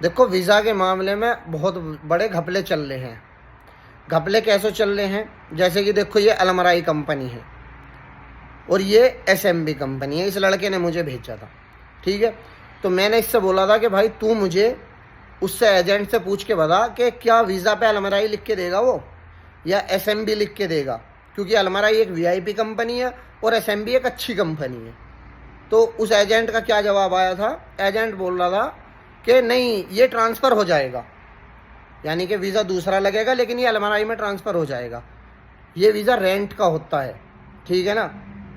देखो वीज़ा के मामले में बहुत बड़े घपले चल रहे हैं। घपले कैसे चल रहे हैं, जैसे कि देखो ये अलमराई कंपनी है और ये एसएमबी कंपनी है। इस लड़के ने मुझे भेजा था, ठीक है। तो मैंने इससे बोला था कि भाई तू मुझे उससे एजेंट से पूछ के बता कि क्या वीज़ा पे अलमराई लिख के देगा वो या एसएमबी लिख के देगा, क्योंकि अलमराई एक वीआईपी कंपनी है और एसएमबी एक अच्छी कंपनी है। तो उस एजेंट का क्या जवाब आया था, एजेंट बोल रहा था कि नहीं ये ट्रांसफ़र हो जाएगा, यानी कि वीज़ा दूसरा लगेगा लेकिन ये अलमराई में ट्रांसफ़र हो जाएगा। ये वीज़ा रेंट का होता है, ठीक है ना।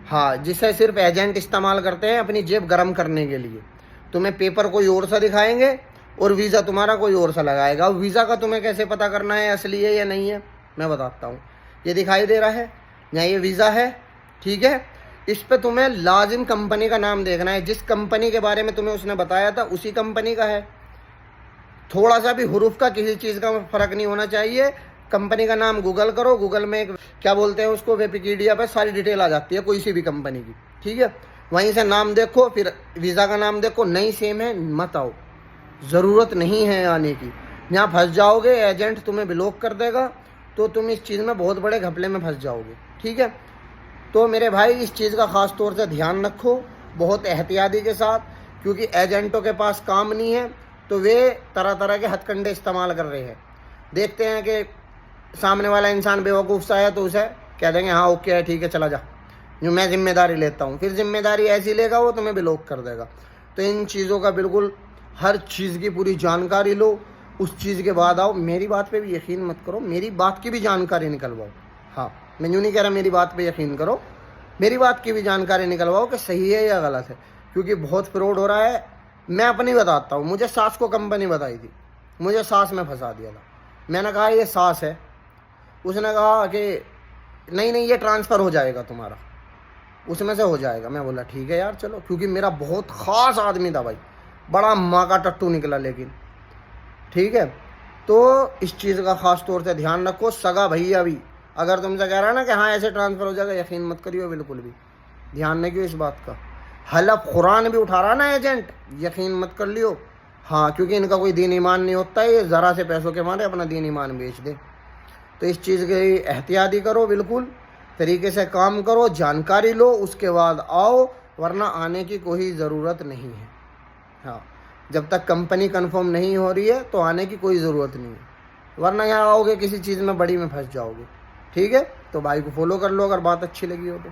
हाँ, जिसे सिर्फ एजेंट इस्तेमाल करते हैं अपनी जेब गर्म करने के लिए। तुम्हें पेपर कोई और सा दिखाएंगे और वीज़ा तुम्हारा कोई और सा लगाएगा। वीज़ा का तुम्हें कैसे पता करना है असली है या नहीं है, मैं बताता हूँ। ये दिखाई दे रहा है यहाँ, ये वीज़ा है, ठीक है। इस पे तुम्हें लाजिम कंपनी का नाम देखना है, जिस कंपनी के बारे में तुम्हें उसने बताया था उसी कंपनी का है। थोड़ा सा भी हुरूफ का किसी चीज़ का फ़र्क नहीं होना चाहिए। कंपनी का नाम गूगल करो, गूगल में एक क्या बोलते हैं उसको, विकिपीडिया पे सारी डिटेल आ जाती है कोई सी भी कंपनी की, ठीक है। वहीं से नाम देखो, फिर वीज़ा का नाम देखो, नहीं सेम है मत आओ, ज़रूरत नहीं है आने की। यहाँ फंस जाओगे, एजेंट तुम्हें ब्लॉक कर देगा, तो तुम इस चीज़ में बहुत बड़े घपले में फंस जाओगे, ठीक है। तो मेरे भाई इस चीज़ का ख़ास तौर से ध्यान रखो बहुत एहतियाती के साथ, क्योंकि एजेंटों के पास काम नहीं है तो वे तरह तरह के हथकंडे इस्तेमाल कर रहे हैं। देखते हैं कि सामने वाला इंसान बेवकूफ़ सा है तो उसे कह देंगे हाँ ओके है, ठीक है चला जा, जो मैं जिम्मेदारी लेता हूँ। फिर जिम्मेदारी ऐसी लेगा वो तुम्हें ब्लॉक कर देगा। तो इन चीज़ों का बिल्कुल हर चीज़ की पूरी जानकारी लो, उस चीज़ के बाद आओ। मेरी बात पे भी यकीन मत करो, मेरी बात की भी जानकारी निकलवाओ। हाँ, मैं यूँ नहीं कह रहा मेरी बात पे यकीन करो, मेरी बात की भी जानकारी निकलवाओ कि सही है या गलत है, क्योंकि बहुत फ्रॉड हो रहा है। मैं अपनी बताता हूँ, मुझे सास को कंपनी बताई थी, मुझे सास में फंसा दिया था। मैंने कहा ये सास है, उसने कहा कि नहीं नहीं ये ट्रांसफ़र हो जाएगा तुम्हारा, उसमें से हो जाएगा। मैं बोला ठीक है यार चलो, क्योंकि मेरा बहुत ख़ास आदमी था भाई, बड़ा माँ का टट्टू निकला लेकिन, ठीक है। तो इस चीज़ का ख़ास तौर से ध्यान रखो। सगा भैया भी अगर तुमसे कह रहा है ना कि हाँ ऐसे ट्रांसफ़र हो जाएगा, यकीन मत करियो बिल्कुल भी, ध्यान नहीं क्यों इस बात का। हलफ कुरान भी उठा रहा ना एजेंट, यकीन मत कर लियो। हाँ, क्योंकि इनका कोई दीन ईमान नहीं होता है, ये ज़रा से पैसों के मारे अपना दीन ईमान बेच दे। तो इस चीज़ की एहतियाती करो, बिल्कुल तरीके से काम करो, जानकारी लो, उसके बाद आओ, वरना आने की कोई ज़रूरत नहीं है। हाँ, जब तक कंपनी कंफर्म नहीं हो रही है तो आने की कोई ज़रूरत नहीं है, वरना यहाँ आओगे किसी चीज़ में बड़ी में फंस जाओगे, ठीक है। तो भाई को फॉलो कर लो अगर बात अच्छी लगी हो तो।